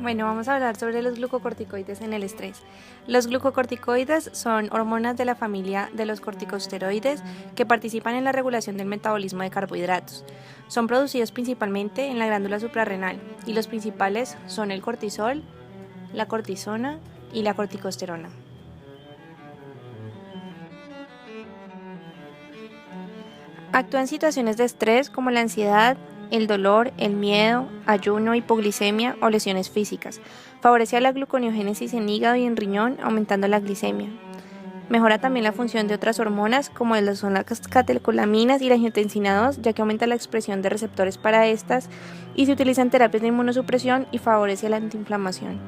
Bueno, vamos a hablar sobre los glucocorticoides en el estrés. Los glucocorticoides son hormonas de la familia de los corticosteroides que participan en la regulación del metabolismo de carbohidratos. Son producidos principalmente en la glándula suprarrenal y los principales son el cortisol, la cortisona y la corticosterona. Actúa en situaciones de estrés como la ansiedad, el dolor, el miedo, ayuno, hipoglicemia o lesiones físicas. Favorece la gluconeogénesis en hígado y en riñón, aumentando la glicemia. Mejora también la función de otras hormonas como son las catecolaminas y la angiotensina 2, ya que aumenta la expresión de receptores para estas y se utiliza en terapias de inmunosupresión y favorece la antiinflamación.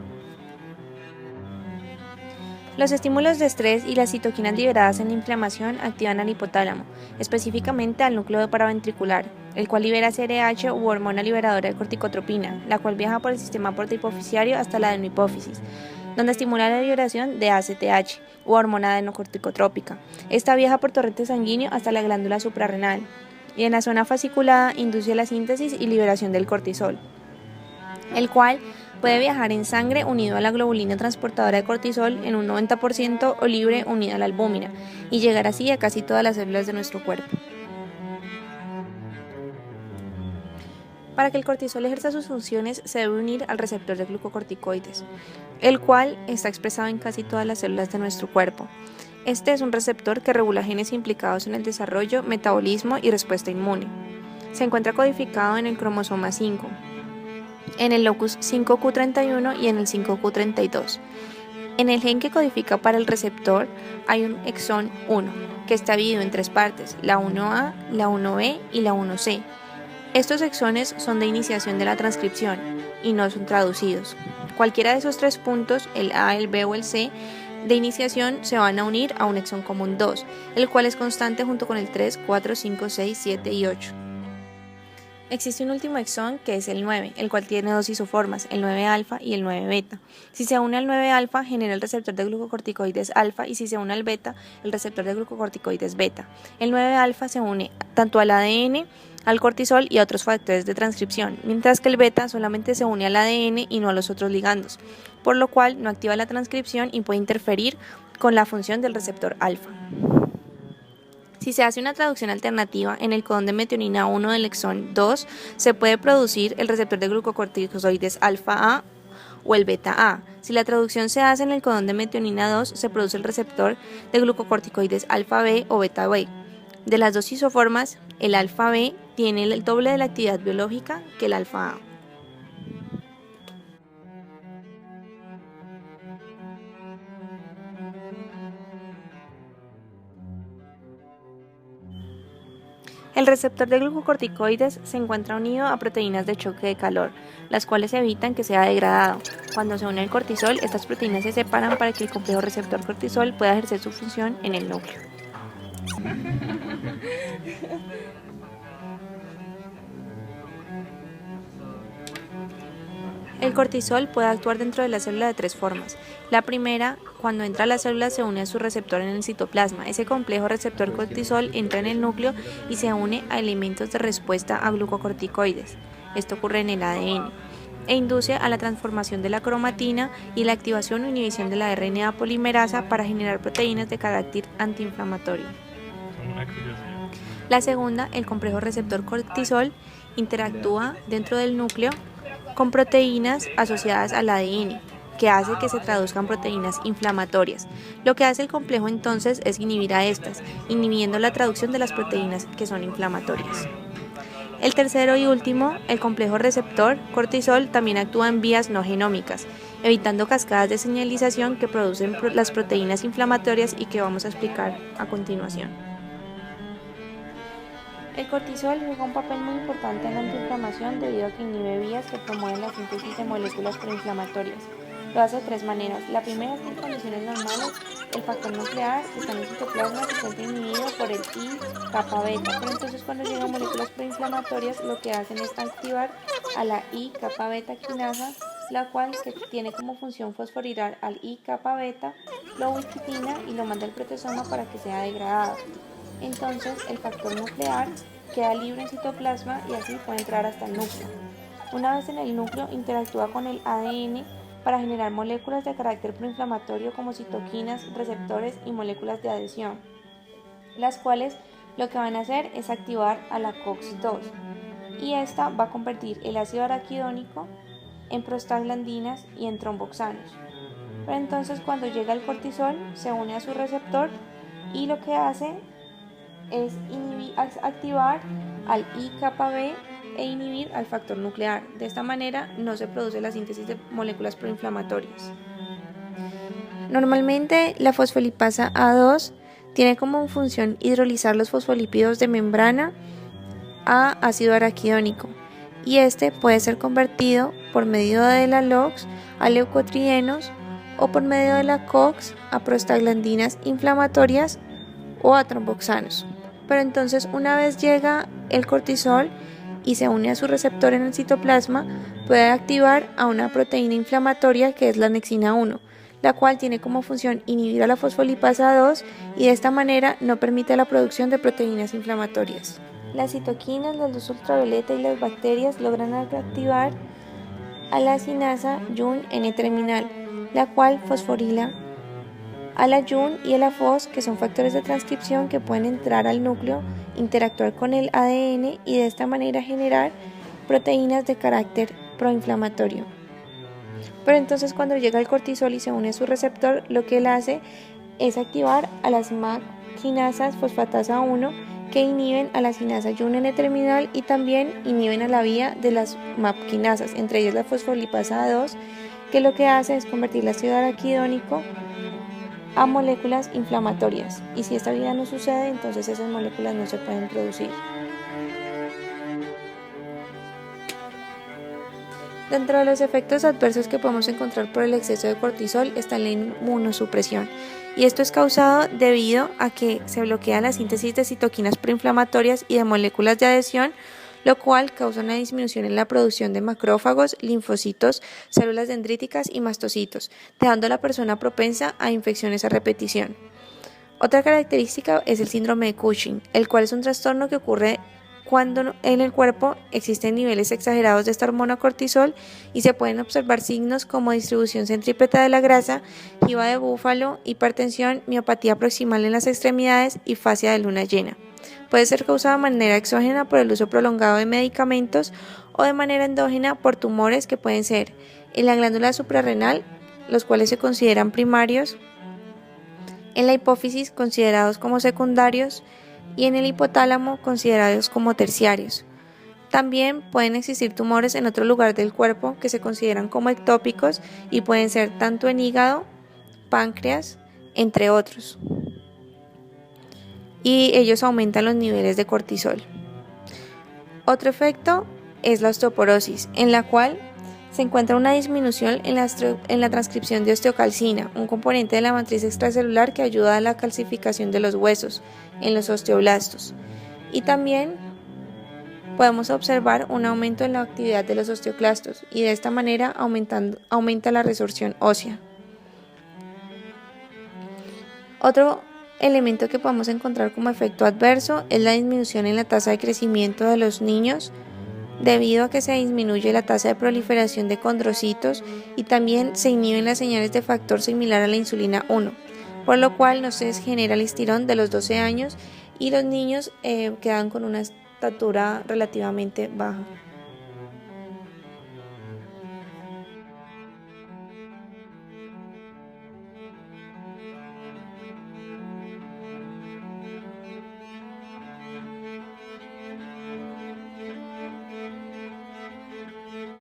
Los estímulos de estrés y las citoquinas liberadas en la inflamación activan al hipotálamo, específicamente al núcleo paraventricular, el cual libera CRH u hormona liberadora de corticotropina, la cual viaja por el sistema portahipoficiario hasta la adenohipófisis, donde estimula la liberación de ACTH u hormona adenocorticotrópica. Esta viaja por torrente sanguíneo hasta la glándula suprarrenal y en la zona fasciculada induce la síntesis y liberación del cortisol, el cual puede viajar en sangre unido a la globulina transportadora de cortisol en un 90% o libre unida a la albúmina y llegar así a casi todas las células de nuestro cuerpo. Para que el cortisol ejerza sus funciones se debe unir al receptor de glucocorticoides, el cual está expresado en casi todas las células de nuestro cuerpo. Este es un receptor que regula genes implicados en el desarrollo, metabolismo y respuesta inmune. Se encuentra codificado en el cromosoma 5. En el locus 5q31 y en el 5q32. En el gen que codifica para el receptor hay un exón 1, que está dividido en tres partes, la 1A, la 1B y la 1C. Estos exones son de iniciación de la transcripción y no son traducidos. Cualquiera de esos tres puntos, el A, el B o el C, de iniciación se van a unir a un exón común 2, el cual es constante junto con el 3, 4, 5, 6, 7 y 8. Existe un último exón que es el 9, el cual tiene dos isoformas, el 9-alfa y el 9-beta. Si se une al 9-alfa, genera el receptor de glucocorticoides alfa y si se une al beta, el receptor de glucocorticoides beta. El 9-alfa se une tanto al ADN, al cortisol y a otros factores de transcripción, mientras que el beta solamente se une al ADN y no a los otros ligandos, por lo cual no activa la transcripción y puede interferir con la función del receptor alfa. Si se hace una traducción alternativa en el codón de metionina 1 del exón 2, se puede producir el receptor de glucocorticoides alfa A o el beta A. Si la traducción se hace en el codón de metionina 2, se produce el receptor de glucocorticoides alfa B o beta B. De las dos isoformas, el alfa B tiene el doble de la actividad biológica que el alfa A. El receptor de glucocorticoides se encuentra unido a proteínas de choque de calor, las cuales evitan que sea degradado. Cuando se une el cortisol, estas proteínas se separan para que el complejo receptor cortisol pueda ejercer su función en el núcleo. El cortisol puede actuar dentro de la célula de tres formas. La primera, cuando entra a la célula se une a su receptor en el citoplasma. Ese complejo receptor cortisol entra en el núcleo y se une a elementos de respuesta a glucocorticoides. Esto ocurre en el ADN e induce a la transformación de la cromatina y la activación o inhibición de la RNA polimerasa para generar proteínas de carácter antiinflamatorio. La segunda, el complejo receptor cortisol, interactúa dentro del núcleo con proteínas asociadas al ADN, que hace que se traduzcan proteínas inflamatorias. Lo que hace el complejo entonces es inhibir a estas, inhibiendo la traducción de las proteínas que son inflamatorias. El tercero y último, el complejo receptor cortisol también actúa en vías no genómicas, evitando cascadas de señalización que producen las proteínas inflamatorias y que vamos a explicar a continuación. El cortisol juega un papel muy importante en la antiinflamación debido a que inhibe vías que promueven la síntesis de moléculas proinflamatorias. Lo hace de tres maneras. La primera es que en condiciones normales el factor nuclear que está en el citoplasma se encuentra inhibido por el I-kappa-beta, pero entonces cuando llegan moléculas proinflamatorias lo que hacen es activar a la I-kappa-beta quinasa, la cual que tiene como función fosforilar al I-kappa-beta, lo ubiquitina y lo manda al protosoma para que sea degradado. Entonces el factor nuclear queda libre en citoplasma y así puede entrar hasta el núcleo. Una vez en el núcleo, interactúa con el ADN para generar moléculas de carácter proinflamatorio como citoquinas, receptores y moléculas de adhesión, las cuales lo que van a hacer es activar a la COX-2 y esta va a convertir el ácido araquidónico en prostaglandinas y en tromboxanos. Pero entonces cuando llega el cortisol se une a su receptor y lo que hace es activar al IKB e inhibir al factor nuclear. De esta manera no se produce la síntesis de moléculas proinflamatorias. Normalmente la fosfolipasa A2 tiene como función hidrolizar los fosfolípidos de membrana a ácido araquidónico y este puede ser convertido por medio de la LOX a leucotrienos o por medio de la COX a prostaglandinas inflamatorias o a tromboxanos. Pero entonces una vez llega el cortisol y se une a su receptor en el citoplasma, puede activar a una proteína inflamatoria que es la annexina 1, la cual tiene como función inhibir a la fosfolipasa 2 y de esta manera no permite la producción de proteínas inflamatorias. Las citoquinas, la luz ultravioleta y las bacterias logran activar a la cinasa YUN N-terminal, la cual fosforila a la YUN y a la FOS, que son factores de transcripción que pueden entrar al núcleo, interactuar con el ADN y de esta manera generar proteínas de carácter proinflamatorio. Pero entonces cuando llega el cortisol y se une a su receptor, lo que él hace es activar a las MAP quinasas fosfatasa 1 que inhiben a la cinasa YUN N-terminal y también inhiben a la vía de las MAP quinasas, entre ellas la fosfolipasa 2, que lo que hace es convertir el ácido araquidónico a moléculas inflamatorias, y si esta vía no sucede, entonces esas moléculas no se pueden producir. Dentro de los efectos adversos que podemos encontrar por el exceso de cortisol está la inmunosupresión, y esto es causado debido a que se bloquea la síntesis de citoquinas proinflamatorias y de moléculas de adhesión, lo cual causa una disminución en la producción de macrófagos, linfocitos, células dendríticas y mastocitos, dejando a la persona propensa a infecciones a repetición. Otra característica es el síndrome de Cushing, el cual es un trastorno que ocurre cuando en el cuerpo existen niveles exagerados de esta hormona cortisol y se pueden observar signos como distribución centrípeta de la grasa, jiba de búfalo, hipertensión, miopatía proximal en las extremidades y fascia de luna llena. Puede ser causada de manera exógena por el uso prolongado de medicamentos o de manera endógena por tumores que pueden ser en la glándula suprarrenal, los cuales se consideran primarios, en la hipófisis considerados como secundarios y en el hipotálamo considerados como terciarios. También pueden existir tumores en otro lugar del cuerpo que se consideran como ectópicos y pueden ser tanto en hígado, páncreas, entre otros. Y ellos aumentan los niveles de cortisol. Otro efecto es la osteoporosis, en la cual se encuentra una disminución en la transcripción de osteocalcina, un componente de la matriz extracelular que ayuda a la calcificación de los huesos en los osteoblastos. Y también podemos observar un aumento en la actividad de los osteoclastos y de esta manera aumenta la resorción ósea. Otro elemento que podemos encontrar como efecto adverso es la disminución en la tasa de crecimiento de los niños debido a que se disminuye la tasa de proliferación de condrocitos y también se inhiben las señales de factor similar a la insulina 1, por lo cual no se genera el estirón de los 12 años y los niños quedan con una estatura relativamente baja.